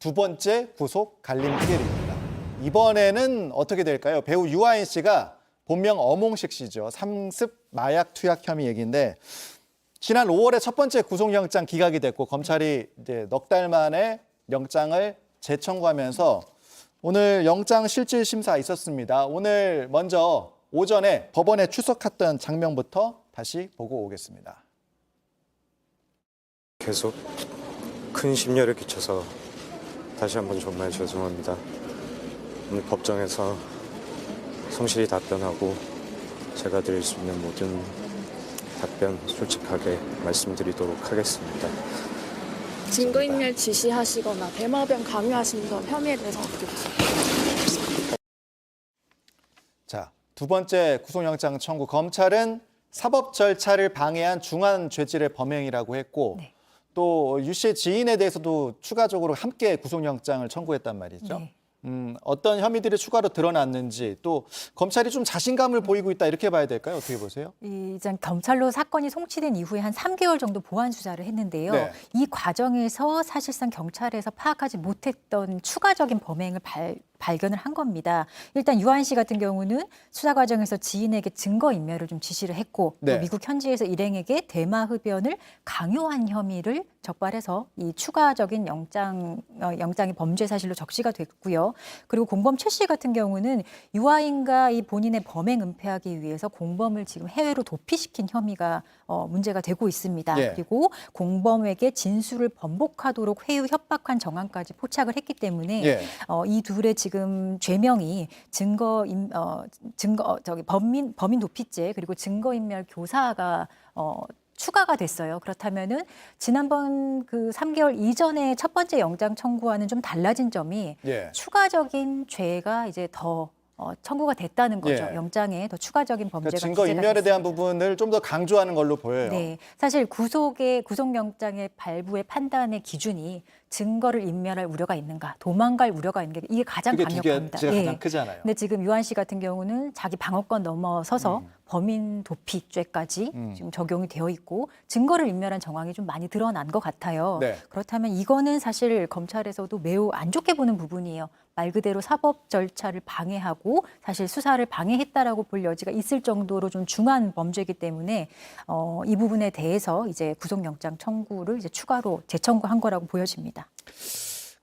두 번째 구속 갈림길입니다. 이번에는 어떻게 될까요? 배우 유아인 씨가 본명 엄홍식 씨죠. 상습 마약 투약 혐의 얘기인데 지난 5월에 첫 번째 구속영장 기각이 됐고 검찰이 이제 넉 달 만에 영장을 재청구하면서 오늘 영장 실질 심사 있었습니다. 오늘 먼저 오전에 법원에 출석했던 장면부터 다시 보고 오겠습니다. 계속 큰 심려를 끼쳐서 다시 한번 정말 죄송합니다. 오늘 법정에서 성실히 답변하고 제가 드릴 수 있는 모든 답변 솔직하게 말씀드리도록 하겠습니다. 증거인멸 지시하시거나 대마병 강요하신 혐의에 대해서 어떻게 보세요? 자, 두 번째 구속영장 청구. 검찰은 사법 절차를 방해한 중한 죄질의 범행이라고 했고 네. 또 유 씨의 지인에 대해서도 추가적으로 함께 구속영장을 청구했단 말이죠. 네. 어떤 혐의들이 추가로 드러났는지 또 검찰이 좀 자신감을 보이고 있다 이렇게 봐야 될까요? 어떻게 보세요? 이제 검찰로 사건이 송치된 이후에 한 3개월 정도 보완 수사를 했는데요. 네. 이 과정에서 사실상 경찰에서 파악하지 못했던 추가적인 범행을 발견을 한 겁니다. 일단 유한 씨 같은 경우는 수사 과정에서 지인에게 증거 인멸을 좀 지시를 했고 네. 또 미국 현지에서 일행에게 대마 흡연을 강요한 혐의를 적발해서 이 추가적인 영장이 범죄 사실로 적시가 됐고요. 그리고 공범 최 씨 같은 경우는 유아인과 이 본인의 범행 은폐하기 위해서 공범을 지금 해외로 도피시킨 혐의가 문제가 되고 있습니다. 예. 그리고 공범에게 진술을 번복하도록 회유 협박한 정황까지 포착을 했기 때문에 예. 이 둘의 지금 죄명이 범인 도피죄 그리고 증거인멸 교사가 추가가 됐어요. 그렇다면은 지난번 그 3개월 이전에 첫 번째 영장 청구와는 좀 달라진 점이 예. 추가적인 죄가 이제 더 청구가 됐다는 거죠. 예. 영장에 더 추가적인 범죄가 그러니까 증거 기재가 인멸에 대한 됐습니다. 부분을 좀 더 강조하는 걸로 보여요. 네, 사실 구속영장의 발부의 판단의 기준이 증거를 인멸할 우려가 있는가, 도망갈 우려가 있는가 이게 가장 그게 두 강력합니다. 개가 예. 가장 크잖아요. 근데 지금 유한 씨 같은 경우는 자기 방어권 넘어서서 범인 도피죄까지 지금 적용이 되어 있고 증거를 인멸한 정황이 좀 많이 드러난 것 같아요. 네. 그렇다면 이거는 사실 검찰에서도 매우 안 좋게 보는 부분이에요. 말 그대로 사법 절차를 방해하고 사실 수사를 방해했다라고 볼 여지가 있을 정도로 좀 중한 범죄이기 때문에 이 부분에 대해서 이제 구속영장 청구를 이제 추가로 재청구한 거라고 보여집니다.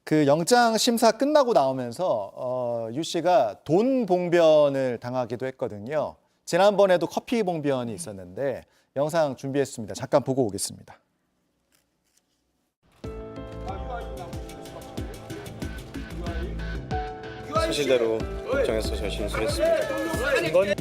그 영장 심사 끝나고 나오면서 유 씨가 돈 봉변을 당하기도 했거든요. 지난번에도 커피 봉변이 있었는데 영상 준비했습니다. 잠깐 보고 오겠습니다. 사실대로 법정에서 잘 진술했습니다. 이건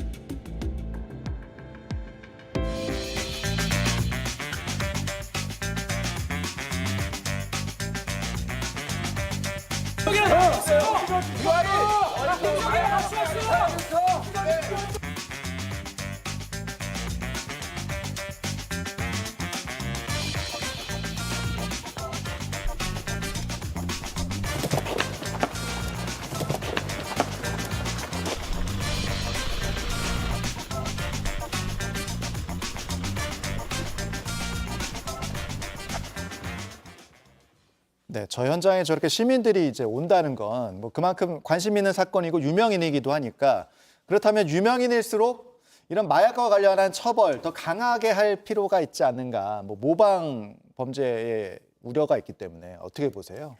네, 저 현장에 저렇게 시민들이 이제 온다는 건 뭐 그만큼 관심 있는 사건이고 유명인이기도 하니까 그렇다면 유명인일수록 이런 마약과 관련한 처벌 더 강하게 할 필요가 있지 않는가. 뭐 모방 범죄의 우려가 있기 때문에 어떻게 보세요?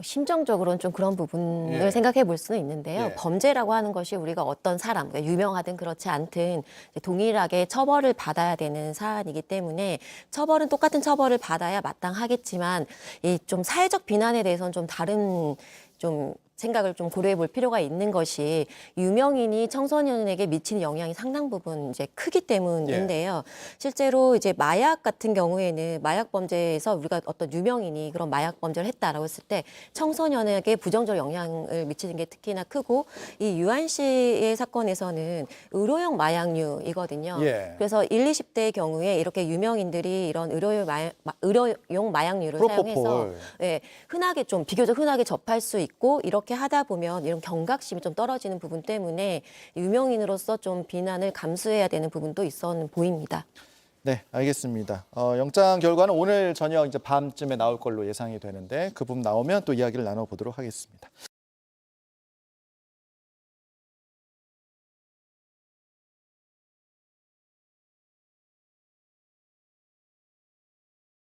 심정적으로는 좀 그런 부분을 예. 생각해 볼 수는 있는데요. 예. 범죄라고 하는 것이 우리가 어떤 사람, 그러니까 유명하든 그렇지 않든 이제 동일하게 처벌을 받아야 되는 사안이기 때문에 처벌은 똑같은 처벌을 받아야 마땅하겠지만 이 좀 사회적 비난에 대해서는 좀 다른 좀 생각을 좀 고려해 볼 필요가 있는 것이 유명인이 청소년에게 미치는 영향이 상당 부분 이제 크기 때문인데요. 실제로 이제 마약 같은 경우에는 마약 범죄에서 우리가 어떤 유명인이 그런 마약 범죄를 했다라고 했을 때 청소년에게 부정적 영향을 미치는 게 특히나 크고 이 유한 씨의 사건에서는 의료용 마약류이거든요. 예. 그래서 1, 20대의 경우에 이렇게 유명인들이 이런 의료용 마약류를 사용해서 프로포폴. 예, 흔하게 좀 비교적 흔하게 접할 수 있고 이렇게 하다 보면 이런 경각심이 좀 떨어지는 부분 때문에 유명인으로서 좀 비난을 감수해야 되는 부분도 있어 보입니다. 네, 알겠습니다. 영장 결과는 오늘 저녁 이제 밤쯤에 나올 걸로 예상이 되는데 그 부분 나오면 또 이야기를 나눠보도록 하겠습니다.